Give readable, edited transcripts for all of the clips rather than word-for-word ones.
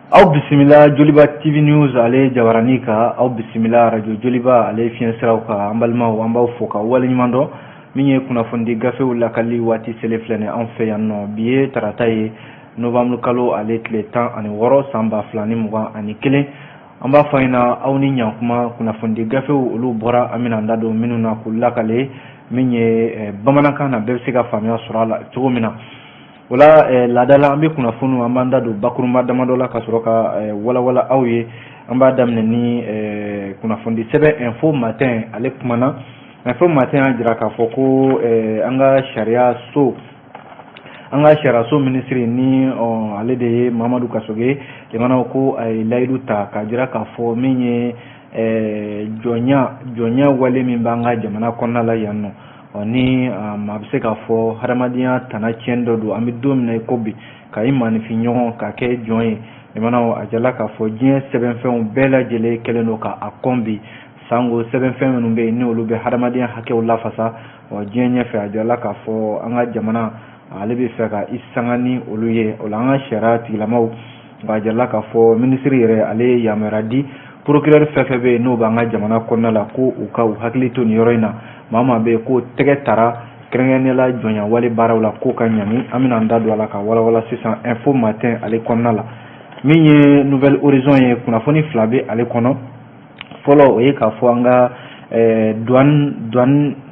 Aw bisimila Joliba TV News ale jabarani ka aw bisimila radio Joliba ale fiɲɛsiraw ka an balimaw an b'aw fo ka waleɲuman dɔn min ye kunnafoni gafew lakali waati sele filɛ an fɛ yan nɔ bi ye tarata ye novembre kalo ale tile 16 san 2021 an b'a fɔ ɲɛna aw ni ɲankuma kunnafoni gafew olu bɔra an bɛna an da don minnu na k'u lakale min ye bamanankan na bɛɛ bɛ se ka faamuya sɔrɔ a la cogo min na. Wala laadala an bɛ kunnafoni an b'an da don bakurunba damadɔ la ka sɔrɔ ka walawala aw ye an b'a daminɛ ni kunnafoni sɛbɛn info matin ale kumana info matin y'a jira k'a fɔ ko an ka sariya so minisiri ni ale de ye Mamadu Kasoge jamana ko a ye layidu ta k'a jira k'a fɔ min ye jɔnya wale min b'an ka jamana kɔnɔna la yan nɔ. Ni ma bɛ se k'a fɔ hadamadenya tana tiɲɛ dɔ don an bɛ don min na i ko bi ka i maanifin ɲɔgɔn ka kɛ jɔn ye jamana a jala k'a fɔ diɲɛ sɛbɛnfɛnw bɛɛ lajɛlen kɛlen don k'a kɔn bi sango sɛbɛnfɛn minnu bɛ yen ni olu bɛ hadamadenya hakɛw lafasa diɲɛ ɲɛfɛ a jala k'a fɔ an ka jamana ale bɛ fɛ ka i sanga ni olu ye o la an ka sariya tigilamaw a jala k'a fɔ minisiri yɛrɛ ale ye yamaruya di procureur fɛn fɛn bɛ yen n'o b'an ka jamana kɔnɔna la ko u ka u hakili to nin yɔrɔ in na maa bɛ yen ko tɛgɛ tara kɛrɛnkɛrɛnnenya la jɔnya wale baaraw la ko ka ɲani an bɛna an da don a la ka walawala sisan info matin ale kɔnɔna la min ye nouvelle horizon ye kunnafoni fila bɛ ale kɔnɔ fɔlɔ o ye k'a fɔ an ka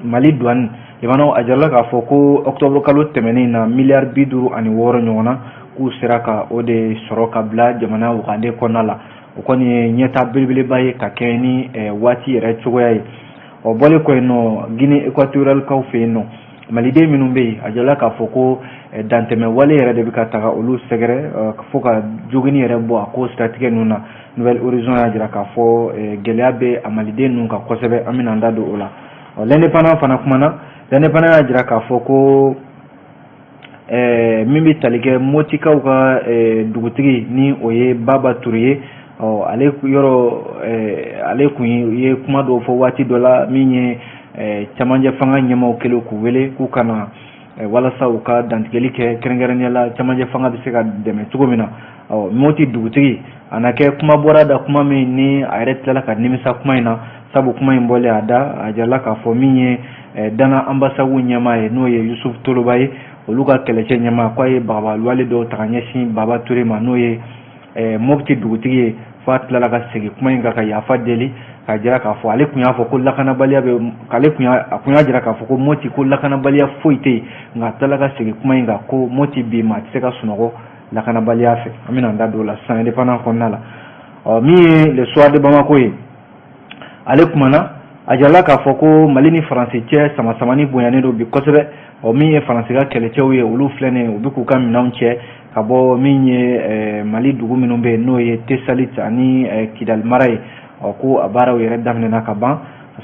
Mali douane jamana a jarala k'a fɔ ko octobre kalo tɛmɛnen na miliyari 56 ɲɔgɔn na k'u sera ka o de sɔrɔ ka bila jamana wagande kɔnɔna la o kɔni ye ɲɛta belebeleba ye ka kɛ ni waati yɛrɛ cogoya ye o bɔlen kɔ yen nɔ Guinée équatoriale kaw fɛ yen nɔ maliden minnu bɛ yen a jala k'a fɔ ko dantɛmɛ wale yɛrɛ de bɛ ka taga olu sɛgɛrɛ fo ka jogini yɛrɛ bɔ a ko siratigɛ ninnu na nouvelle horizon y'a jira k'a fɔ gɛlɛya bɛ a maliden ninnu kan kosɛbɛ an bɛna an da don o la l'indépendant fana kumana l'indépendant y'a jira k'a fɔ ko min bɛ tali kɛ motikaw ka dugutigi ni o ye Baba Touré ye ale kun ye kuma dɔw fɔ waati dɔ la min ye cɛmancɛ fanga ɲɛmaaw kɛlen k'u wele k'u kana walasa u ka dantigɛli kɛ kɛrɛnkɛrɛnnenya la cɛmancɛ fanga bɛ se ka dɛmɛ cogo min na Moti dugutigi a na kɛ kuma bɔra da kuma min ni a yɛrɛ tilala ka nimisa kuma in na sabu kuma in bɔlen a da a jarala k'a fɔ min ye Dana ambasawu ɲɛmaa ye n'o ye Yusuf Toloba ye olu ka kɛlɛcɛ ɲɛmaa k'a ye bagabaluwale dɔw ta ka ɲɛsin Baba Touré ma n'o ye Mopti dugutigi ye fa tilala ka segin kuma in kan ka yafa deli ka jira k'a fɔ ale kun y'a fɔ ko lakanabaliya bɛ ale kun y'a jira k'a fɔ ko Moti ko lakanabaliya foyi tɛ yen nka a tilala ka segin kuma in kan ko Moti bi ma a tɛ se ka sunɔgɔ lakanabaliya fɛ an bɛna an da don o la sisan indépendant kɔnɔna la min ye le soir de Bamako ye ale kumana a jarala k'a fɔ ko Mali ni Faransi cɛ sama-samani bonyanen don bi kosɛbɛ min ye Faransi ka kɛlɛcɛw ye olu filɛ nin ye u bɛ k'u ka minɛnw cɛ ka bɔ min ye Mali dugu minnu bɛ yen n'o ye Tesalit ani Kidal mara ye ko a baaraw yɛrɛ daminɛna ka ban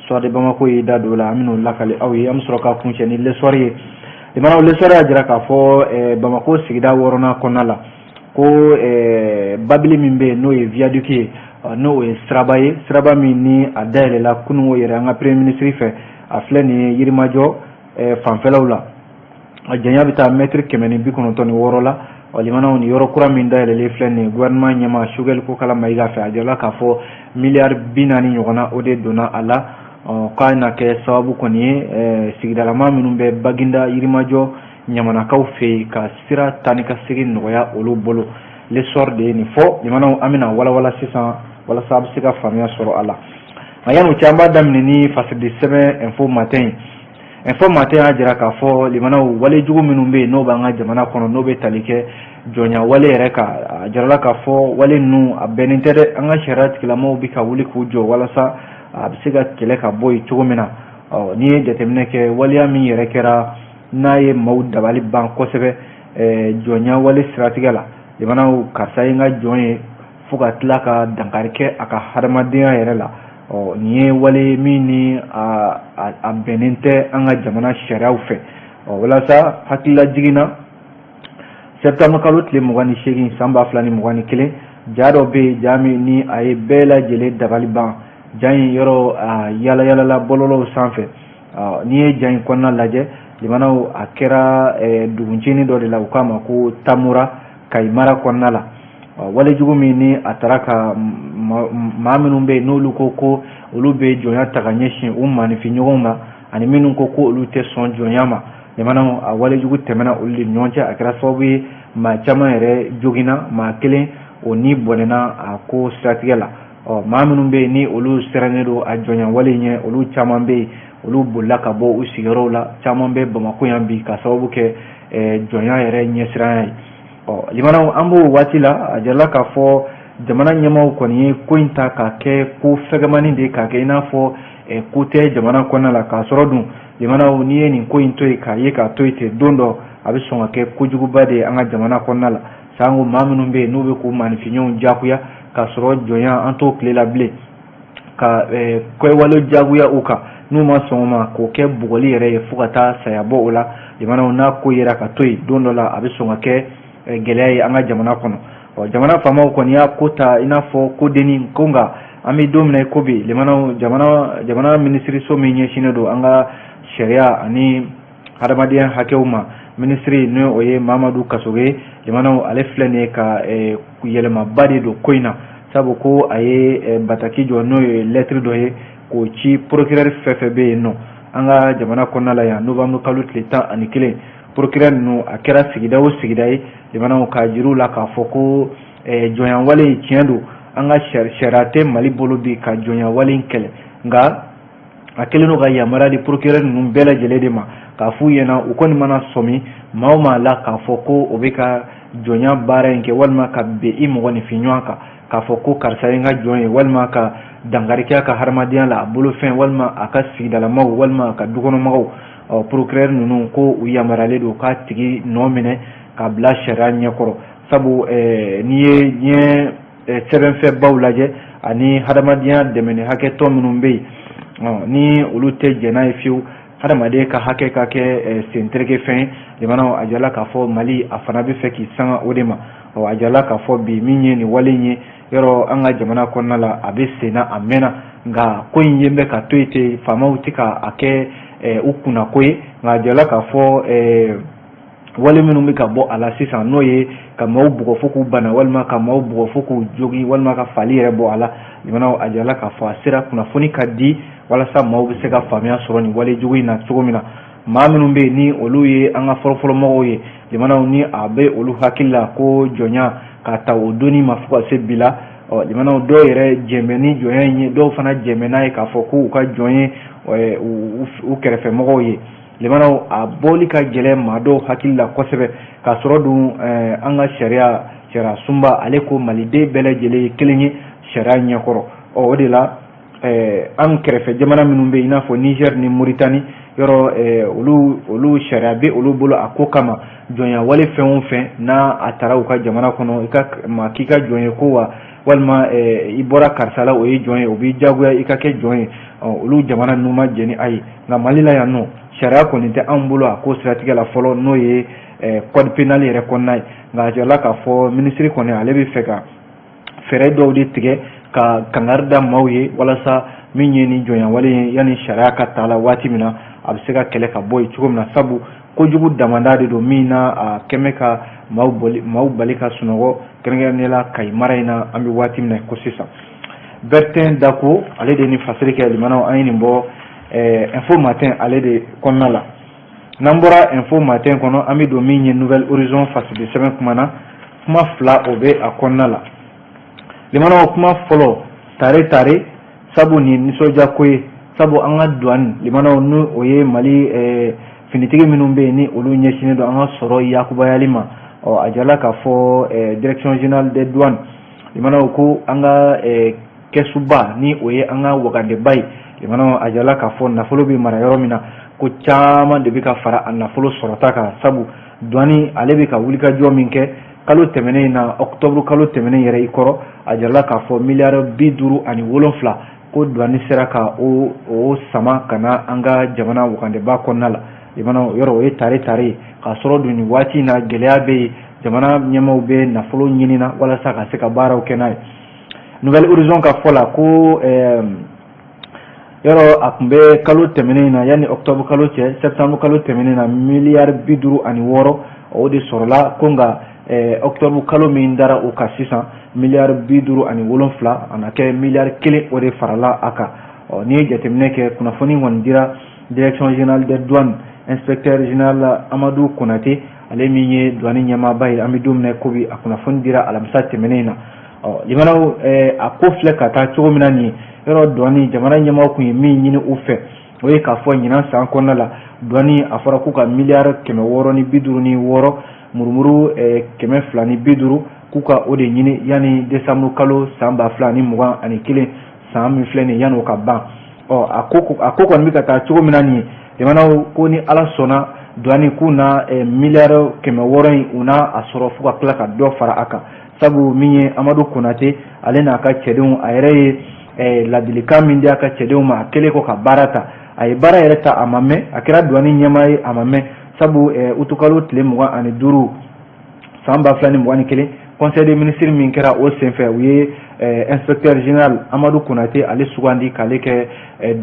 soir de Bamako ye da don o la an bɛn'o lakale aw ye an bɛ sɔrɔ ka kuncɛ ni le soir ye limanaw le soir y'a jira k'a fɔ Bamako sigida 6nan kɔnɔna la ko babili min bɛ yen n'o ye viaduc ye n'o ye siraba min ni a dayɛlɛla kunungo yɛrɛ an ka premier ministre fɛ a filɛ nin ye Yirimajɔ fanfɛlaw la a janya bɛ taa mètre 196 la limanaw ni yɔrɔ kura min dayɛlɛlen filɛ nin ye gouvernement ɲɛmaa Choguel Kokala Mayiga fɛ a jarala k'a fɔ miliyari 40 ɲɔgɔn na o de donna a la k'a na kɛ sababu kɔni ye sigidalama minnu bɛ Baginda Yirimajɔ ɲamanakaw fɛ yen ka sira taa ni ka segin nɔgɔya olu bolo le soir de ye nin fɔ limanaw an bɛna walawala sisan walasa a bɛ se ka faamuya sɔrɔ a la nka yanni o cɛ an b'a daminɛ ni fasidi sɛbɛn info matin y'a jira k'a fɔ limanaw wale jugu minnu bɛ yen n'o b'an ka jamana kɔnɔ n'o bɛ tali kɛ jɔnya wale yɛrɛ kan a jarala k'a fɔ wale ninnu a bɛnnen tɛ dɛ an ka sariya tigilamaw bɛ ka wuli k'u jɔ walasa a bɛ se ka kɛlɛ ka bɔ yen cogo min na n'i ye jateminɛ kɛ waleya min yɛrɛ kɛra n'a ye maaw dabali ban kosɛbɛ jɔnya wale siratigɛ la limanaw karisa ye n ka jɔn ye fo ka tila ka dankari kɛ a ka hadamadenya yɛrɛ la nin ye wale min ni a bɛnnen tɛ an ka jamana sariyaw fɛ walasa hakilila jiginna septembre kalo tile 28 san 2021 ja dɔ bɛ yen ja min ni a ye bɛɛ lajɛlen dabali ban ja in yɔrɔ yalayalala bɔlɔlɔw sanfɛ n'i ye ja in kɔnɔna lajɛ limanaw a kɛra duguncinin dɔ de la u k'a ma ko Tamura Kayimara kɔnɔna la wale jugu min ni a tara ka maa minnu bɛ yen n'olu ko olu bɛ jɔnya ta ka ɲɛsin u maanifin ɲɔgɔnw ma ani minnu ko olu tɛ sɔn jɔnya ma limanaw a wale jugu tɛmɛna olu de ɲɔgɔn cɛ a kɛra sababu ye maa caman yɛrɛ joginna maa kelen o ni bɔnɛna a ko siratigɛ la maa minnu bɛ yen ni olu sirannen don a jɔnya wale ɲɛ olu caman bɛ yen olu bolila ka bɔ u sigiyɔrɔw la caman bɛ Bamako yan bi ka sababu kɛ jɔnya yɛrɛ ɲɛsiranya ye limanaw an b'o waati la a jarala k'a fɔ jamana ɲɛmaaw kɔni ye ko in ta k'a kɛ ko fɛgɛmani de k'a kɛ i n'a fɔ ko tɛ jamana kɔnɔna la k'a sɔrɔ dun limanaw n'i ye nin ko in to yen k'a ye k'a to yen ten don dɔ a bɛ sɔn ka kɛ kojuguba de ye an ka jamana kɔnɔna la sanko maa minnu bɛ yen n'u bɛ k'u maanifinɲɔgɔnw diyagoya k'a sɔrɔ jɔnya an t'o tile la bilen ka kɛwale diyagoya u kan n'u ma sɔn o ma k'o kɛ bugɔli yɛrɛ ye fo ka taa saya bɔ o la limanaw n'a ko yera ka to yen don dɔ la a bɛ sɔn ka kɛ gɛlɛya ye an ka jamana kɔnɔ jamana faamaw kɔni y'a ko ta i n'a fɔ ko denni ko nka an bɛ don min na i ko bi limanaw jamana minisiriso min ɲɛsinnen don an ka sariya ani hadamadenya hakɛw ma minisiri n'o ye Mamadu Kasoge limanaw ale filɛ nin ye ka yɛlɛmaba de don ko in na sabu ko a ye bataki jɔ n'o ye lɛtiri dɔ ye k'o ci procureur fɛn fɛn bɛ yen nɔ an ka jamana kɔnɔna la yan novembre kalo tile 11 procureur ninnu a kɛra sigida o sigida ye limanaw k'a jir'u la k'a fɔ ko jɔnyawale tiɲɛ don an ka sariya tɛ Mali bolo bi ka jɔnyawale in kɛlɛ nka a kɛlen don ka yamaruya di procureur ninnu bɛɛ lajɛlen de ma k'a f'u ɲɛna u kɔni mana sɔmi maa o maa la k'a fɔ ko o bɛ ka jɔnya baara in kɛ walima ka bɛn i mɔgɔninfin ɲɔgɔn kan k'a fɔ ko karisa ye n ka jɔn ye walima ka dankariya ka hadamadenya la a bolofɛn walima a ka sigidalamaw walima a ka dukɔnɔmɔgɔw procureur ninnu ko u yamaruyalen don k'a tigi nɔ minɛ k'a bila sariya ɲɛkɔrɔ sabu n'i ye diɲɛ sɛbɛnfɛnbaw lajɛ ani hadamadenya dɛmɛni hakɛtɔ minnu bɛ yen ni olu tɛ jɛn n'a ye fiyewu hadamaden ka hakɛ ka kɛ sentereke fɛn limanaw a jarala k'a fɔ Mali a fana bɛ fɛ k'i sanga o de ma a jarala k'a fɔ bi min ye nin wale in ye yɔrɔ an ka jamana kɔnɔna la a bɛ senna a mɛnna nka ko in ye bɛ ka to yen ten faamaw tɛ k'a kɛ u kunna ko ye nka a jarala k'a fɔ wale minnu bɛ ka bɔ a la sisan n'o ye ka maaw bugɔ fo k'u bana walima ka maaw bugɔ fo k'u jogi walima ka fali yɛrɛ bɔ a la limanaw a jarala k'a fɔ a sera kunnafoni ka di walasa maaw bɛ se ka faamuya sɔrɔ nin wale jugu in na cogo min na maa minnu bɛ yen ni olu ye an ka fɔlɔfɔlɔmɔgɔw ye limanaw ni a bɛ olu hakili la ko jɔnya k'a ta o donni ma fo ka se bi la limanaw dɔw yɛrɛ jɛmɛ ni jɔnya in ye dɔw fana jɛmɛ n'a ye k'a fɔ ko u ka jɔn ye u kɛrɛfɛmɔgɔw ye limanaw a bɔli ka gɛlɛn maa dɔw hakili la kosɛbɛ k'a sɔrɔ dun an ka sariya sunba ale ko maliden bɛɛ lajɛlen ye kelen ye sariya ɲɛkɔrɔ o de la an kɛrɛfɛ jamana minnu bɛ yen i n'a fɔ Niger ni Mauritanie yɔrɔ olu sariya bɛ olu bolo a ko kama jɔnya wale fɛn o fɛn n'a a taara u ka jamana kɔnɔ k'i ka jɔn ye ko wa walima i bɔra karisa la o ye jɔn ye o b'i diyagoya i ka kɛ jɔn ye olu jamana ninnu ma jɛn ni a ye nka Mali la yan nɔ sariya kɔni tɛ an bolo a ko siratigɛ la fɔlɔ n'o ye code pénal yɛrɛ kɔnɔna ye nka a jirala k'a fɔ minisiri kɔni ale bɛ fɛ ka fɛɛrɛ dɔw de tigɛ ka kangari da maaw ye walasa min ye nin jɔnyawale ye yanni sariya ka ta la waati min na a bɛ se ka kɛlɛ ka bɔ yen cogo min na sabu kojugu damanda de don min na a kɛmɛ ka maaw bali ka sunɔgɔ kɛrɛnkɛrɛnnenya la Kayi mara in na an bɛ waati min na ko sisan Bertin Dako ale de ni fasiri kɛ limanaw an ye nin bɔ info matin ale de kɔnɔna la n'an bɔra info matin kɔnɔ an bɛ don min ye nouvelle horizon fasidi sɛbɛn kuma na kuma fila o bɛ a kɔnɔna la limanaw kuma fɔlɔ tare sabu ni nisɔndiya ko ye sabu an ka douane limanaw n'o o ye Mali finitigi minnu bɛ yen ni olu ɲɛsinnen don an ka sɔrɔ yakubayali ma a jarala k'a fɔ direction générale des douanes limanaw ko an ka kɛsuba ni o ye an ka wagadeba ye limanaw a jarala k'a fɔ nafolo bɛ mara yɔrɔ min na ko caman de bɛ ka fara a nafolo sɔrɔta kan sabu douane ale bɛ ka wulikajɔ min kɛ kalo tɛmɛnen na octobre kalo tɛmɛnen yɛrɛ i kɔrɔ a jarala k'a fɔ miliyari 57 ko douane sera ka o sama ka na an ka jamana wagandeba kɔnɔna la limanaw yɔrɔ o ye tare k'a sɔrɔ dun nin waati in na gɛlɛya bɛ yen jamana ɲɛmaaw bɛ nafolo ɲinina walasa ka se ka baaraw kɛ n'a ye nouvelle horizon ka fɔ la ko yɔrɔ a tun bɛ kalo tɛmɛnen na yanni octobre kalo cɛ septembre kalo tɛmɛnen na miliyari 56 o de sɔrɔla ko nka octobre kalo min dara o ka sisan miliyari 57 ana kɛ miliyari 1 o de farala a kan ni ye jateminɛ kɛ kunnafoni kɔni dira direction générale des douanes inspecteur général Amadou Konate ale min ye douane ɲɛmaaba ye an bɛ don min ko bi a kunnafoni dira alamisa tɛmɛnen na limanaw a ko filɛ ka taa cogo min na nin yɔrɔ douane jamana ɲɛmaaw kun ye min ɲini u fɛ o ye k'a fɔ ɲinan san kɔnɔna la douane a fɔra k'u ka miliyari 656 murumuru 250 k'u ka o de ɲini yanni décembre kalo san 2021 san min filɛ nin yanni o ka ban a ko kɔni bɛ ka taa cogo min na nin jamanaw ko ni ala sɔnna douane k'u na miliyari 600 in u na a sɔrɔ fo ka tila ka dɔ fara a kan sabu min ye Amadou Konate ale n'a ka cɛdenw a yɛrɛ ye ladilikan min di a ka cɛdenw ma a kɛlen ko ka baara ta a ye baara yɛrɛ ta a ma mɛn a kɛra douane ɲɛmaa ye a ma mɛn sabu utukalo tile 25 san 2021 conseil des ministres min kɛra o senfɛ u ye inspecteur général Amadou Konate ale sugandi k'ale kɛ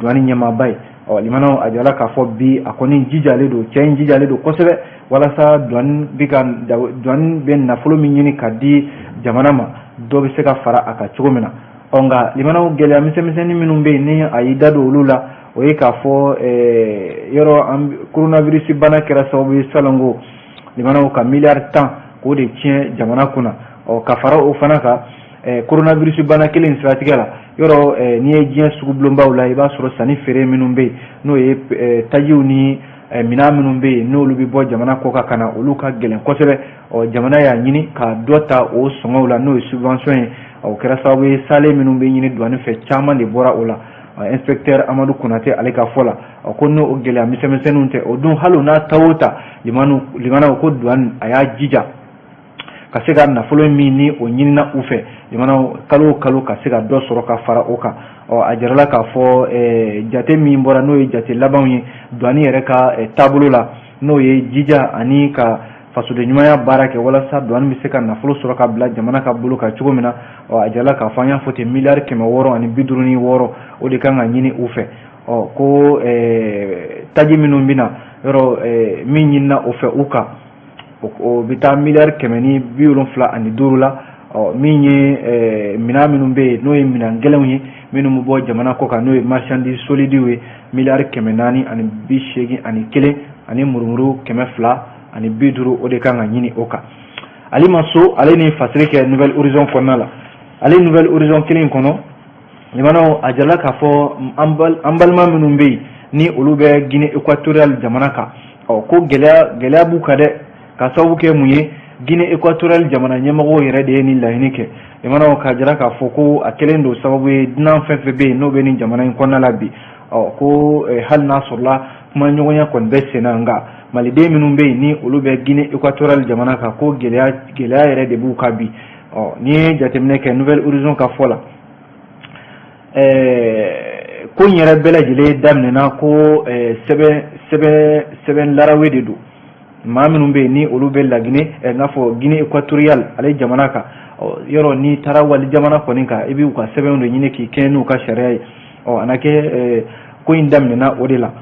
douane ɲɛmaaba ye limanaw a jala k'a fɔ bi a kɔni jijalen don cɛ in jijalen don kosɛbɛ walasa douane bɛ nafolo min ɲini ka di jamana ma dɔ bɛ se ka fara a kan cogo min na nka limanaw gɛlɛya misɛnmisɛnnin minnu bɛ yen ni a y'i da don olu la o ye k'a fɔ yɔrɔ coronavirus bana kɛra sababu ye salongo limanaw ka miliyari 10 k'o de tiɲɛ jamana kunna ka fara o fana kan coronavirus bana kelen siratigɛ la yɔrɔ n'i ye diɲɛ sugu bulonbaw la i b'a sɔrɔ sanni feere minnu bɛ yen n'o ye tajiw ni minan minnu bɛ yen n'olu bɛ bɔ jamana kɔ kan ka na olu ka gɛlɛn kosɛbɛ jamana y'a ɲini ka dɔ ta o sɔngɔw la n'o ye subvention ye o kɛra sababu ye sale minnu bɛ ɲini douane fɛ caman de bɔra o la inspecteur Amadou Konate ale ka fɔ la ko n'o gɛlɛya misɛnmisɛnninw tɛ o dun hali n'a ta o ta limanaw ko douane a y'a jija ka se ka nafolo min ni o ɲinina u fɛ limanaw kalo kalo ka se ka dɔ sɔrɔ ka fara o kan a jarala k'a fɔ jate min bɔra n'o ye jate labanw ye douane yɛrɛ ka taabolo la n'o ye jija ani ka fasoden ɲumanya baara kɛ walasa douane bɛ se ka nafolo sɔrɔ ka bila jamana ka bolo kan cogo min na a jarala k'a fɔ an y'a fɔ ten miliyari 656 o de kan ka ɲini u fɛ ko taji minnu bɛ na yɔrɔ min ɲinina o fɛ u kan o bɛ taa miliyari 175 la min ye minan minnu bɛ yen n'o ye minan gɛlɛnw ye minnu bɛ bɔ jamana kɔ kan n'o ye marchandise solides ye miliyari 481 ani murumuru 250 o de kan ka ɲini o kan ale ma so ale ni fasiri kɛ nouvelle horizon kɔnɔna la ale nouvelle horizon kelen kɔnɔ limanaw a jarala k'a fɔ an balima minnu bɛ yen ni olu bɛ Guinée équatoriale jamana kan ko gɛlɛya b'u kan dɛ ka sababu kɛ mun ye Guinée équatoriale jamana ɲɛmɔgɔw yɛrɛ de ye nin laɲini kɛ limanaw ka jira k'a fɔ ko a kɛlen don sababu ye dunan fɛn fɛn bɛ yen n'o bɛ nin jamana in kɔnɔna la bi ko hali n'a sɔrɔla kuma ɲɔgɔnya kɔni bɛ sen na nka maliden minnu bɛ yen ni olu bɛ Guinée équatoriale jamana kan ko gɛlɛya yɛrɛ de b'u kan bi n'i ye jateminɛ kɛ nouvelle horizon ka fɔ la ko in yɛrɛ bɛɛ lajɛlen daminɛna ko sɛbɛn larawe de don maa minnu bɛ yen ni olu bɛ Laginɛ n'a fɔ Guinée équatoriale ale jamana kan yɔrɔ n'i taara wali jamana kɔni kan i bɛ u ka sɛbɛnw de ɲini k'i kɛ n'u ka sariya ye a na kɛ ko in daminɛna o de la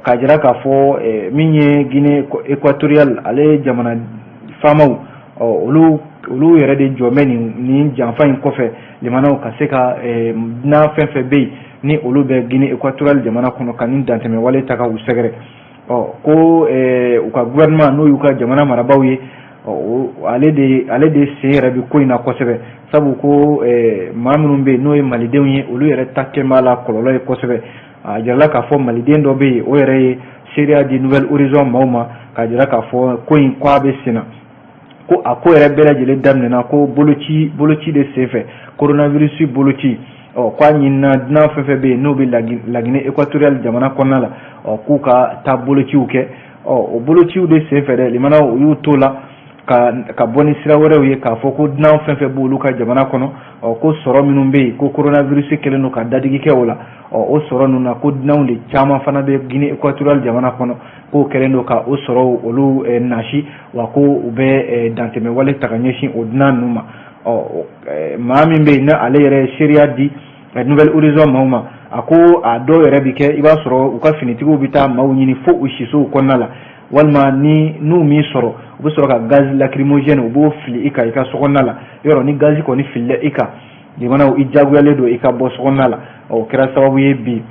k'a jira k'a fɔ min ye Guinée équatoriale ale jamana faamaw olu yɛrɛ de jɔ bɛ nin janfa in kɔfɛ limanaw ka se ka dunan fɛn fɛn bɛ yen ni olu bɛ Guinée équatoriale jamana kɔnɔ ka nin dantɛmɛ wale ta ka u sɛgɛrɛ ko u ka gouvernement n'o y'u ka jamana marabaaw ye ale de sen yɛrɛ bɛ ko in na kosɛbɛ sabu ko maa minnu bɛ yen n'o ye malidenw ye olu yɛrɛ ta kɛ b'a la kɔlɔlɔ ye kosɛbɛ a jirala k'a fɔ maliden dɔ bɛ yen o yɛrɛ ye seereya di nouvelle horizon maaw ma k'a jira k'a fɔ ko in ko a bɛ sen na ko a ko yɛrɛ bɛɛ lajɛlen daminɛna ko boloci de senfɛ coronavirus boloci ko a ɲinina dunan fɛn fɛn bɛ yen n'o bɛ Laginɛ équatoriale jamana kɔnɔna la k'u ka taa bolociw kɛ o bolociw de senfɛ dɛ limanaw u y'u to la ka bɔ ni sira wɛrɛw ye k'a fɔ ko dunan fɛn fɛn b'olu ka jamana kɔnɔ ko sɔrɔ minnu bɛ yen ko coronavirus kɛlen don ka dadigi kɛ o la o sɔrɔ ninnu na ko dunanw de caman fana bɛ Guinée équatoriale jamana kɔnɔ k'o kɛlen don ka o sɔrɔ olu nasi wa ko u bɛ dantɛmɛ wale ta ka ɲɛsin o dunan ninnu ma maa min bɛ yen n'ale yɛrɛ seereya di nouvelle horizon maaw ma a ko a dɔw yɛrɛ bi kɛ i b'a sɔrɔ u ka finitigiw bɛ taa maaw ɲini fo u sisow kɔnɔna la walma ni n'u min sɔrɔ u bɛ sɔrɔ ka gaz lacrymogène u b'o fili i kan i ka sokɔnɔna la yɔrɔ ni gaz kɔni filila i kan limana i jagoyalen don i ka bɔ sokɔnɔna la o kɛra sababu ye bi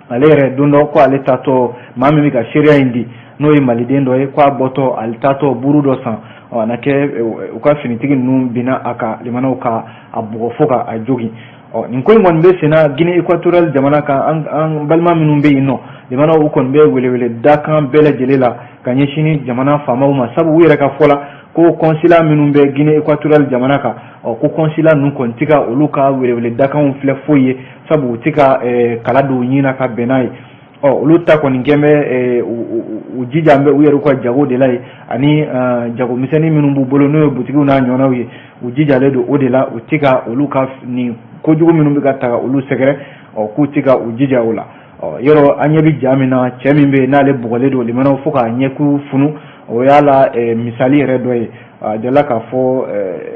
ale yɛrɛ don dɔ ko ale tatɔ maa min bɛ ka seereya in di n'o ye maliden dɔ ye ko a bɔtɔ ale tatɔ buru dɔ san a na kɛ u ka finitigi ninnu binna a kan limanaw ka a bugɔ fo ka a jogin nin ko in kɔni bɛ senna Guinée équatoriale jamana kan an balima minnu bɛ yen nɔ limanaw u kɔni bɛ welewele dakan bɛɛ lajɛlen la ka ɲɛsin jamana faamaw ma sabu u yɛrɛ ka fɔ la ko consulat minnu bɛ Guinée équatoriale jamana kan ko consulat ninnu kɔni tɛ ka olu ka welewele dakanw filɛ foyi ye sabu u tɛ ka kala don u ɲin na ka bɛn n'a ye olu ta kɔni kɛn bɛ u jija bɛ u yɛrɛ ka jago de la ye ani jagomisɛnnin minnu b'u bolo n'o ye butigiw n'a ɲɔgɔnnaw ye u jijalen don o de la u tɛ ka olu ka nin kojugu minnu bɛ ka taga olu sɛgɛrɛ k'u tɛ ka u jija o la yɔrɔ an ɲɛ bɛ ja min na cɛ min bɛ yen n'ale bugɔlen don limanaw fo k'a ɲɛkuru funu o y'a la misali yɛrɛ dɔ ye a dala k'a fɔ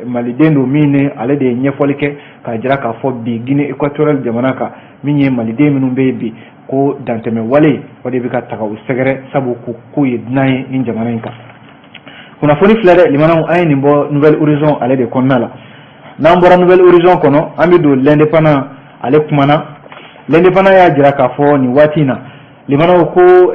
maliden don min ni ale de ye ɲɛfɔli kɛ k'a jira k'a fɔ bi Guinée équatoriale jamana kan min ye maliden minnu bɛ yen bi ko dantɛmɛ wale o de bɛ ka taga u sɛgɛrɛ sabu k'u ye dunan ye nin jamana in kan kunnafoni filɛ dɛ limanaw an ye nin bɔ Nouvelle Horizon ale de kɔnɔna la n'an bɔra Nouvelle Horizon kɔnɔ an bɛ don l'Indépendant ale kumana l'Indépendant y'a jira k'a fɔ nin waati in na limanaw ko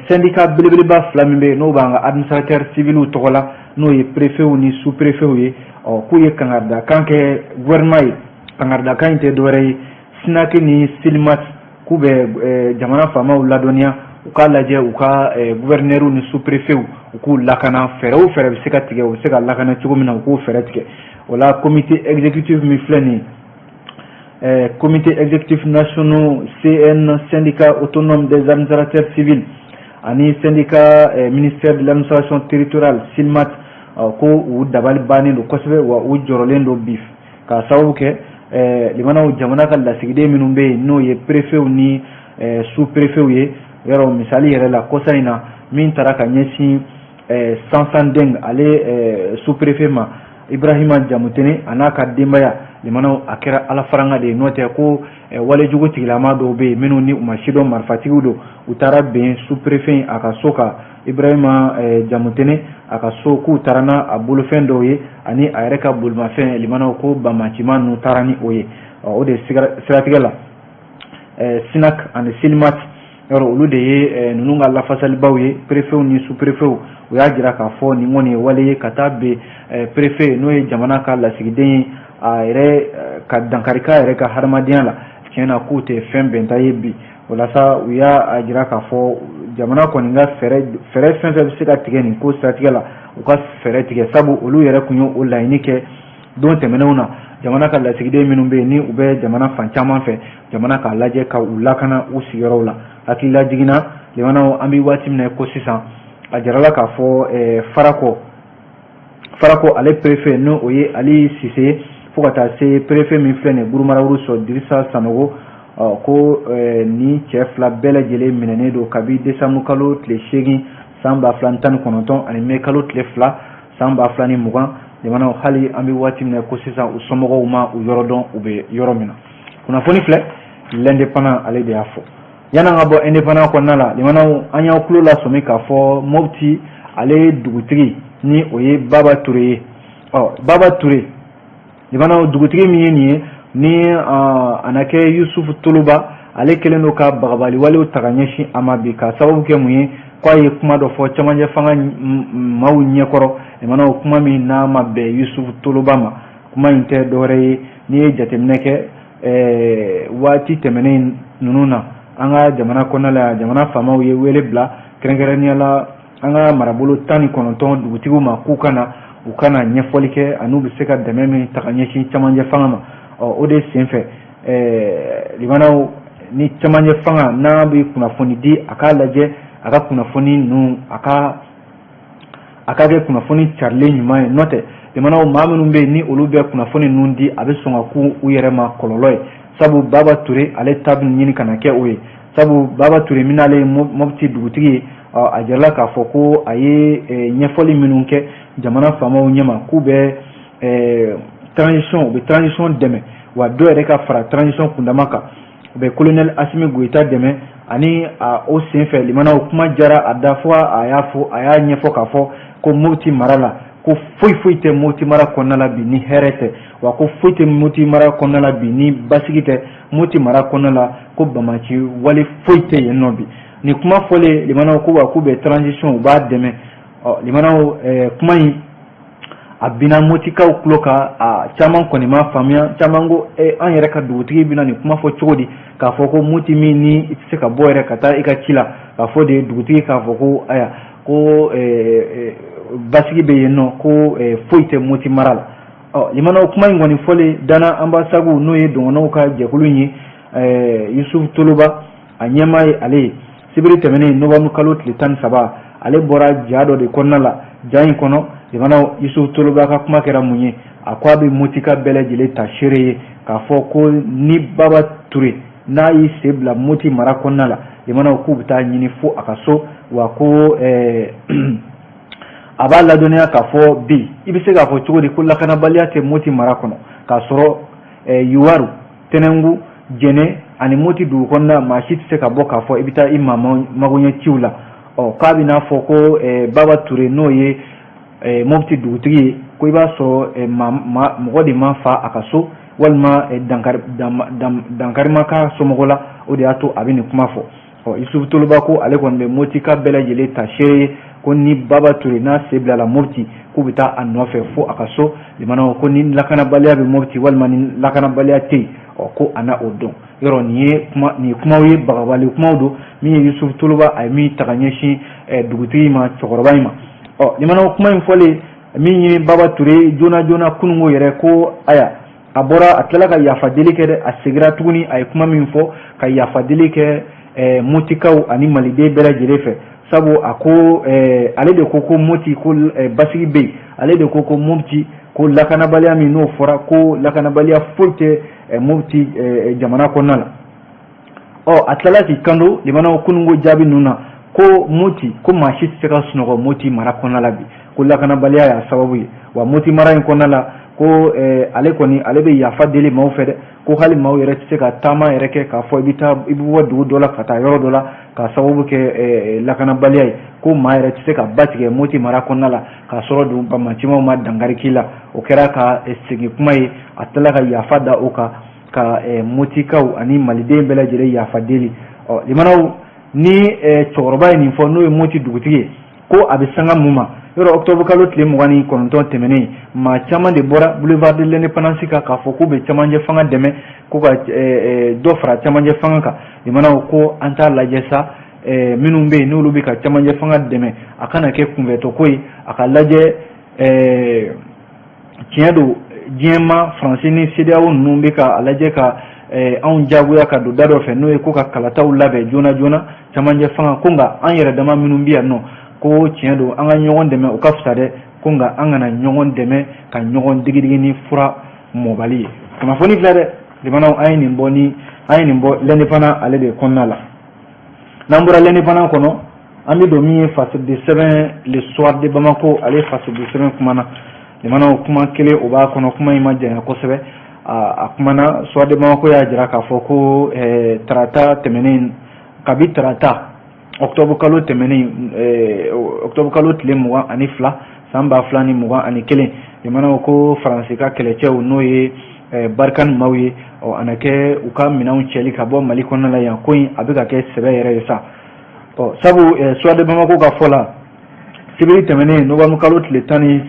syndicat belebeleba fila min bɛ yen n'o b'an ka administrateur civils tɔgɔ la n'o ye préfets ni sous-préfets ye k'u ye kangaridakan kɛ gouvernement ye kangaridakan in tɛ dɔwɛrɛ ye SNAC ni SILMAT k'u bɛ jamana faamaw ladɔnniya u k'a lajɛ u ka gouverneurs ni sous-préfets u k'u lakana fɛɛrɛ o fɛɛrɛ bɛ se ka tigɛ u bɛ se ka lakana cogo min na u k'o fɛɛrɛ tigɛ o la comité exécutif min filɛ nin ye comité exécutif national CN syndicat autonome des administrateurs civils ani syndicat ministère de l'administration territoriale SILMAT ko u dabali bannen don kosɛbɛ wa u jɔrɔlen don bi k'a sababu kɛ limanaw jamana ka lasigiden minnu bɛ yen n'o ye préfets ni sous-préfets ye yɔrɔ misali yɛrɛ la kɔsa in na min taara ka ɲɛsin Sansan Deng ale sous-préfet ma Ibrahima Jamutene a n'a ka denbaya limanaw a kɛra ala faranga de ye n'o tɛ ko walejugu tigilama dɔw bɛ yen minnu ni u ma sidɔn marifatigiw don u taara bɛn sous-préfet a ka so kan Ibrahima Jamutene a ka so k'u taara n'a a bolofɛn dɔw ye ani a yɛrɛ ka bolimafɛn limanaw ko banbacima ninnu taara ni o ye o de siratigɛ la SNAC ani SILMAT yɔrɔ olu de ye ninnu ka lafasalibaw ye préfets ni sous-préfets u y'a jira k'a fɔ nin kɔni ye wale ye ka taa bɛn préfet n'o ye jamana ka lasigiden ye a yɛrɛ ka dankari k'a yɛrɛ ka hadamadenya la tiɲɛ na k'u tɛ fɛn bɛnta ye bi o la sa u y'a jira k'a fɔ jamana kɔni ka fɛɛrɛ fɛn fɛn bɛ se ka tigɛ nin ko siratigɛ la u ka fɛɛrɛ tigɛ sabu olu yɛrɛ tun ye o laɲini kɛ don tɛmɛnenw na jamana ka lasigiden minnu bɛ yen ni u bɛ jamana fan caman fɛ jamana k'a lajɛ ka u lakana u sigiyɔrɔw la hakilila jiginna limanaw an bɛ waati min na ko sisan a jarala k'a fɔ Farako ale préfet n'o o ye Ali Sise fo ka taa se préfet min filɛ nin ye Burumarawuru sɔ Dirisa Sanogo ko ni cɛ fila bɛɛ lajɛlen minɛnen don kabi décembre kalo tile 8 san 2019 ani mai kalo tile 2 san 2020 limanaw hali an bɛ waati min na ko sisan u somɔgɔw ma u yɔrɔ dɔn u bɛ yɔrɔ min na kunnafoni filɛ l'Indépendant ale de y'a fɔ yan'an ka bɔ Indépendant kɔnɔna la limanaw an y'aw tulo lasɔmi k'a fɔ Mopti ale dugutigi ni o ye Baba Touré ye Baba Touré limanaw dugutigi min ye nin ye ni a na kɛ Yusuf Toloba ale kɛlen don ka bagabali walew ta ka ɲɛsin a ma bi ka sababu kɛ mun ye k'a ye kuma dɔ fɔ cɛmancɛ fanga maaw ɲɛkɔrɔ limanaw kuma min n'a ma bɛn Yusuf Toloba ma kuma in tɛ dɔwɛrɛ ye n'i ye jateminɛ kɛ waati tɛmɛnen ninnu na an ka jamana kɔnɔna la jamana faamaw ye wele bila kɛrɛnkɛrɛnnenya la an ka marabolo 19 dugutigiw ma k'u kana ɲɛfɔli kɛ ani u bɛ se ka dɛmɛ min ta ka ɲɛsin cɛmancɛ fanga ma o de senfɛ limanaw ni cɛmancɛ fanga n'a bɛ kunnafoni di a k'a lajɛ a ka kunnafoni ninnu a ka kɛ kunnafoni carilen ɲuman ye n'o tɛ limanaw maa minnu bɛ yen ni olu bɛ kunnafoni ninnu di a bɛ sɔn ka k'u yɛrɛ ma kɔlɔlɔ ye sabu Baba Touré ale ta bɛ ɲini kana kɛ o ye sabu Baba Touré min ale ye Mopti dugutigi ye a jarala k'a fɔ ko a ye ɲɛfɔli minnu kɛ jamana faamaw ɲɛma k'u bɛ transition dɛmɛ wa dɔw yɛrɛ ka fara transition kundama kan be colonel Assimi Goïta dɛmɛ ani o senfɛ limana o kuma jara a da fɔ a y'a ɲɛfɔ k'a fɔ ko Mopti mara la ko foyi tɛ Mopti mara kɔnɔna la bi ni hɛrɛ tɛ wa ko foyi tɛ Mopti mara kɔnɔna la bi ni basigi tɛ Mopti mara kɔnɔna la ko bamaci wale foyi tɛ yen nɔ bi ni kuma fɔlen limanaw ko wa k'u bɛ transition u b'a dɛmɛ limanaw kuma in a bina Moptikaw tulo kan a caman kɔni ma faamuya caman ko an yɛrɛ ka dugutigi bina nin kuma fɔ cogo di k'a fɔ ko Mopti min ni i tɛ se ka bɔ yɛrɛ ka taa i ka ci la k'a fɔ de dugutigi k'a fɔ ko aya ko basigi bɛ yen nɔ ko foyi tɛ Mopti mara la limanaw kuma in kɔni fɔlen Dana ambasagu n'o ye dɔngɔnɔw ka jɛkulu ye Yusuf Toloba a ɲɛmaa ye ale ye sibiri tɛmɛnen novembre kalo tile 13 ale bɔra ja dɔ de kɔnɔna la ja in kɔnɔ limanaw Yusuf Toloba ka kuma kɛra mun ye a ko a bɛ Moptika bɛɛ lajɛlen ta seere ye k'a fɔ ko ni Baba Ture n'a y'i sen bila Mopti mara kɔnɔna la limanaw k'u bɛ taa ɲini fo a ka so wa ko a b'a ladɔnniya k'a fɔ bi i bɛ se k'a fɔ cogo di ko lakanabaliya tɛ Mopti mara kɔnɔ k'a sɔrɔ Yuwaru Tɛnɛngu Jɛnɛ ani Mopti dugu kɔnɔna maa si tɛ se ka bɔ k'a fɔ i bɛ taa i magoɲɛ ciw la k'a bɛ n'a fɔ ko Baba Ture n'o ye Mopti dugutigi ye ko i b'a sɔrɔ mɔgɔ de ma fa a ka so walima dankarima ka somɔgɔ la o de y'a to a bɛ nin kuma fɔ Yusuf Toloba ko ale kɔni bɛ Moptika bɛɛ lajɛlen ta seere ye ko ni Baba Ture n'a sen bilala Mopti k'u bɛ taa a nɔfɛ fo a ka so limanaw ko ni lakanabaliya bɛ Mopti walima ni lakanabaliya tɛ yen ko a na o dɔn yɔrɔ nin ye kumaw ye bagabali kumaw don min ye Yusuf Toloba a ye min ta ka ɲɛsin dugutigi ma cɛkɔrɔba in ma limanaw kuma in fɔlen min ye Baba Ture joona kunungo yɛrɛ ko aya a bɔra a tilala ka yafa deli kɛ dɛ a segira tuguni a ye kuma min fɔ ka yafa deli kɛ Moptikaw ani maliden bɛɛ lajɛlen fɛ sabu a ko ale de ko Mopti ko basigi bɛ yen ale de ko Mopti ko lakanabaliya min n'o fɔra ko lakanabaliya foyi tɛ Mopti jamana kɔnɔna la a tilala k'i kanto limanaw kunungo jaabi ninnu na ko Mopti ko maa si tɛ se ka sunɔgɔ Mopti mara kɔnɔna la bi ko lakanabaliya y'a sababu ye wa Mopti mara in kɔnɔna la ko ale bɛ yafa deli maaw fɛ dɛ ko hali maaw yɛrɛ tɛ se ka taama yɛrɛ kɛ k'a fɔ i bɛ bɔ dugu dɔ la ka taa yɔrɔ dɔ la k'a sababu kɛ lakanabaliya ye ko maa yɛrɛ tɛ se ka batigɛ Mopti mara kɔnɔna la k'a sɔrɔ bamacimaw ma dankari k'i la o kɛra ka segin kuma ye a tilala ka yafa da o kan ka Moptikaw ani maliden bɛɛ lajɛlen yafa deli limanaw ni cɛkɔrɔba ye nin fɔ n'o ye Mopti dugutigi ye ko a bɛ sanga mun ma yɔrɔ octobre kalo tile 29 tɛmɛnen maa caman de bɔra boulevard de l'indépendance kan k'a fɔ k'u bɛ cɛmancɛ fanga dɛmɛ ko ka dɔ fara cɛmancɛ fanga kan limanaw ko an t'a lajɛ sa minnu bɛ yen n'olu bɛ ka cɛmancɛ fanga dɛmɛ a kana kɛ kunfɛtɔ ko ye a ka lajɛ tiɲɛ don diɲɛma Faransi ni CEDEAO ninnu bɛ ka a lajɛ ka anw jagoya ka don da dɔ fɛ n'o ye ko ka kalataw labɛn joona cɛmancɛ fanga ko nka an yɛrɛ dama minnu bɛ yan nɔ ko tiɲɛ don an ka ɲɔgɔn dɛmɛ o ka fisa dɛ ko nka an kana ɲɔgɔn dɛmɛ ka ɲɔgɔn digidigi ni fura mɔbali ye kunnafoni filɛ dɛ limanaw an ye nin bɔ l'indépendant ale de kɔnɔna la n'an bɔra l'indépendant kɔnɔ an bɛ don min ye façade de sɛbɛn le soir de Bamako ale façade de sɛbɛn kumana limanaw kuma kelen o b'a kɔnɔ kuma in ma janya kosɛbɛ a kumana soir de Bamako y'a jira k'a fɔ ko tarata tɛmɛnen kabi tarata octobre kalo tɛmɛnen octobre kalo tile 22 san 2021 limanaw ko Faransi ka kɛlɛcɛw n'o ye Barikani maaw ye a na kɛ u ka minɛnw cɛli ka bɔ Mali kɔnɔna la yan ko in a bɛ ka kɛ sɛbɛ yɛrɛ ye sa sabu soir de Bamako ka fɔ la sibiri tɛmɛnen novembre kalo tile 13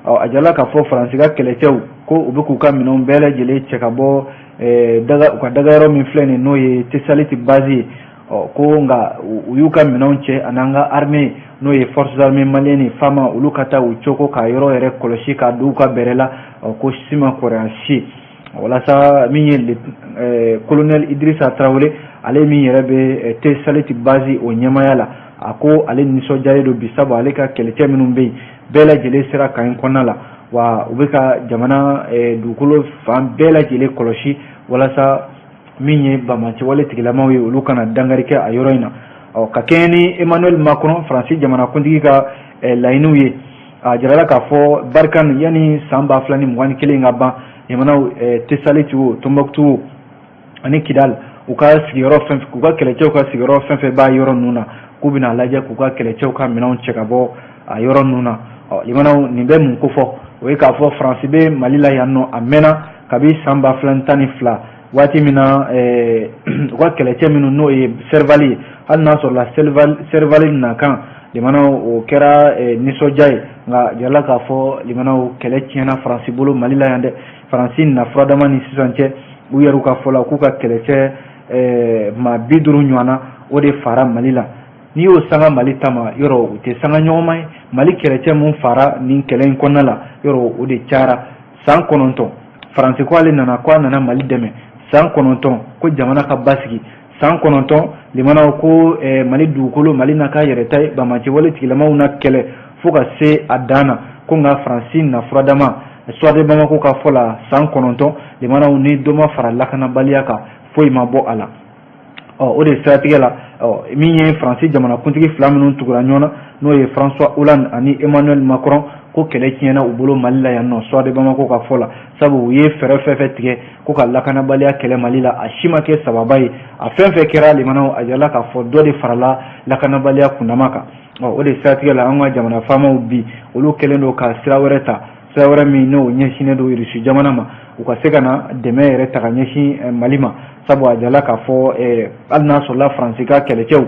a jala k'a fɔ Faransi ka kɛlɛcɛw ko u bɛ k'u ka minɛnw bɛɛ lajɛlen cɛ ka bɔ u ka dagayɔrɔ min filɛ nin n'o ye Tesaliti base ye ko nka u y'u ka minɛnw cɛ an'an ka armée n'o ye forces armées maliennes fama olu ka taa u cogo ka yɔrɔ yɛrɛ kɔlɔsi ka don u ka bɛrɛ la ko sima kɔrɔya si walasa min ye colonel Idrissa Traoré ale min yɛrɛ bɛ Tesaliti base o ɲɛmaya la a ko ale nisɔndiyalen don bi sabu ale ka kɛlɛcɛ minnu bɛ yen bɛɛ lajɛlen sera kan in kɔnɔna la wa u bɛ ka jamana dugukolo fan bɛɛ lajɛlen kɔlɔsi walasa min ye bamacɛwale tigilamaw ye olu kana dankari kɛ a yɔrɔ in na ka kɛɲɛ ni Emmanuel Macron Faransi jamanakuntigi ka laɲiniw ye a jirala k'a fɔ Barikani yanni san 2021 ka ban jamanaw Tesaliti o Tombouctou ani Kidal u ka sigiyɔrɔ fɛn k'u ka kɛlɛcɛw ka sigiyɔrɔ fɛn fɛn b'a yɔrɔ ninnu na k'u bɛna lajɛ k'u ka kɛlɛcɛw ka minɛnw cɛ ka bɔ a yɔrɔ ninnu na. Limanaw nin bɛ mun ko fɔ o ye k'a fɔ Faransi bɛ Mali la yan nɔ a mɛnna kabi san 2012 waati min na u ka kɛlɛcɛ minnu n'o ye Servali ye hali n'a sɔrɔ la Servali nakan limanaw o kɛra nisɔndiya ye nka yala k'a fɔ limanaw kɛlɛ tiɲɛna Faransi bolo Mali la yan dɛ. Faransi nafuradama ni sisan cɛ u yɛrɛ ka fɔ la k'u ka kɛlɛcɛ maa 50 ɲɔgɔnna o de fara Mali la. N'i y'o sanga Mali tama yɔrɔ u tɛ sanga ɲɔgɔnma ye. Mali kɛlɛcɛ mun fara nin kɛlɛ in kɔnɔna la yɔrɔ o de cayara san 9 Faransi ko ale nana ko a nana Mali dɛmɛ san 9 ko jamana ka basigi san 9 limanaw ko Mali dugukolo Mali na k'a yɛrɛ ta ye Bamacɛ wale tigilamaw na kɛlɛ fo ka se a dan na ko nka Faransi nafuradama Suwade Bamako ka fɔ la san 9 limanaw ni dɔ ma fara lakanabaliya kan foyi ma bɔ a la. O de siratigɛ la min ye Faransi jamanakuntigi 2 minnu tugura ɲɔgɔn na n'o ye François Hollande ani Emmanuel Macron ko kɛlɛ tiɲɛna u bolo Mali la yan nɔ Suwade Bamako ka fɔ la sabu u ye fɛɛrɛ fɛn fɛn tigɛ ko ka lakanabaliya kɛlɛ Mali la a si ma kɛ sababa ye a fɛn fɛn kɛra limanaw a yala k'a fɔ dɔ de farala lakanabaliya kundama kan. O de siratigɛ la an ka jamana faamaw bi olu kɛlen don ka sira wɛrɛ ta sira wɛrɛ min n'o ɲɛsinnen don Irisi jamana ma u ka se ka na dɛmɛ yɛrɛ ta ka ɲɛsin Mali ma sabu a jala k'a fɔ hali n'a sɔrɔla Faransi ka kɛlɛcɛw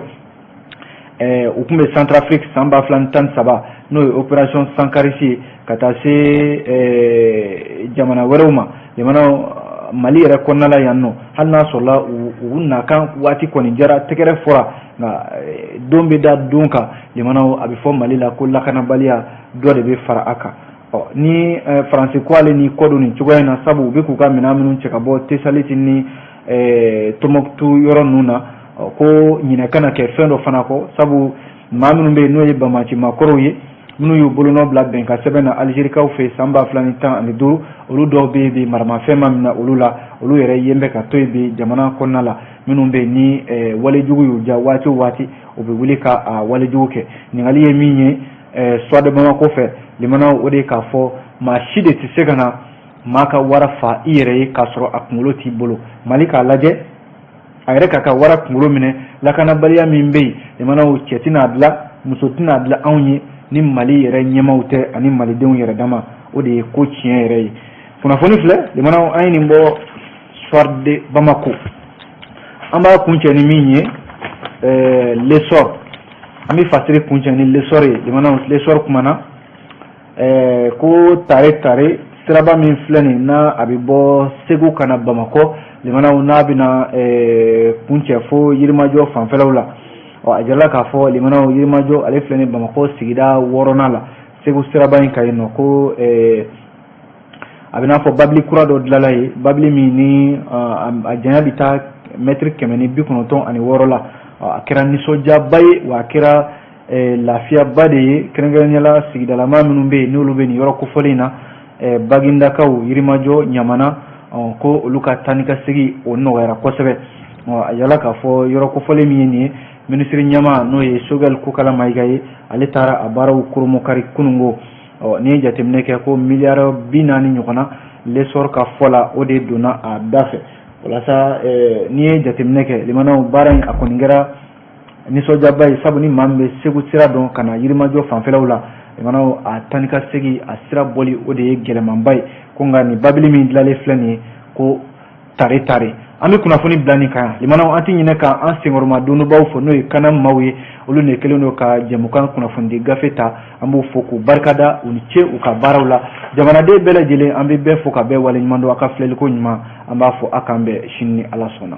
u tun bɛ Centrafrique san 2013 n'o ye opération Sankarisi ye ka taa se jamana wɛrɛw ma limanaw Mali yɛrɛ kɔnɔna la yan nɔ hali n'a sɔrɔla u nakan waati kɔni jara tɛgɛrɛ fɔra nka don bɛ da don kan limanaw a bɛ fɔ Mali la ko lakanabaliya dɔ de bɛ fara a kan. Ni Faransi ko ale ni kɔdon nin cogoya in na sabu u bɛ k'u ka minɛn minnu cɛ ka bɔ Tesaliti ni Tombouctou yɔrɔ ninnu na ko ɲinɛ kana kɛ fɛn dɔ fana kɔ sabu maa minnu bɛ yen n'o ye Bamacɛ maakɔrɔw ye minnu y'u bolonɔ bila bɛnkan sɛbɛn na Algérikaw fɛ san 2015 olu dɔw bɛ yen bi maramafɛn ma minɛ olu la olu yɛrɛ yen bɛ ka to yen bi jamana kɔnɔna la minnu bɛ yen ni walejugu y'u ja waati o waati u bɛ wuli ka walejugu kɛ. Ɲininkali ye min ye Suwade Bamako fɛ limanaw o de k'a fɔ maa si de tɛ se ka na maa ka wara fa i yɛrɛ ye k'a sɔrɔ a kunkolo t'i bolo. Mali k'a lajɛ a yɛrɛ k'a ka wara kunkolo minɛ lakanabaliya min bɛ yen limanaw cɛ tɛna dilan muso tɛna dilan anw ye ni Mali yɛrɛ ɲɛmaw tɛ ani malidenw yɛrɛ dama o de ye ko tiɲɛ yɛrɛ ye. Kunnafoni filɛ limanaw an ye nin bɔ Suwade Bamako an b'a kuncɛ ni min ye l'essor an bɛ fasiri kuncɛ ni l'essor ye limanaw l'essor kumana ko tare siraba min filɛ nin na a bɛ bɔ Segu ka na Bamakɔ limanaw n'a bɛna kuncɛ fo Yirimajɔ fanfɛlaw la a jala k'a fɔ limanaw Yirimajɔ ale filɛ nin Bamakɔ sigida 6nan la Segu siraba in ka yen nɔ ko a bɛ n'a fɔ babili kura dɔ dilanla ye babili min ni a janya bɛ taa mètre 196 la a kɛra nisɔndiyaba ye wa a kɛra lafiyaba de ye kɛrɛnkɛrɛnnenya sigidalama minnu bɛ yen n'olu bɛ nin yɔrɔ kofɔlen in na Bagindakaw Yirimajɔ Ɲamana ko olu ka taa ni ka segin o nɔgɔyara kosɛbɛ. A yala k'a fɔ yɔrɔ kofɔlen min ye nin ye minisiri ɲɛma n'o ye Sogɛl Kokala Mayiga ye ale taara a baaraw koromokari kunungo ni ye jateminɛ kɛ ko miliyari 40 ɲɔgɔnna l'essor ka fɔ la o de donna a da fɛ. Walasa ni ye jateminɛ kɛ limanaw baara in a kɔni kɛra nisɔndiyaba ye sabu ni maa min bɛ Segu sira dɔn ka na Yirimajɔ fanfɛlaw la limanaw a taa ni ka segin a sira bɔli o de ye gɛlɛmanba ye ko nka nin babili min dilanlen filɛ nin ye ko tare an bɛ kunnafoni bila nin kan limanaw an tɛ ɲinɛ ka an senkɔrɔma donbaw fɔ n'o ye kana maaw ye olu de kɛlen don ka jɛmukan kunnafoni gafe ta an b'u fɔ k'u barikada u ni ce u ka baaraw la jamanaden bɛɛ lajɛlen an bɛ bɛɛ fɔ ka bɛɛ waleɲuman dɔn a ka filɛliko ɲuman an b'a fɔ a k'an bɛn sini ni Ala sɔnna.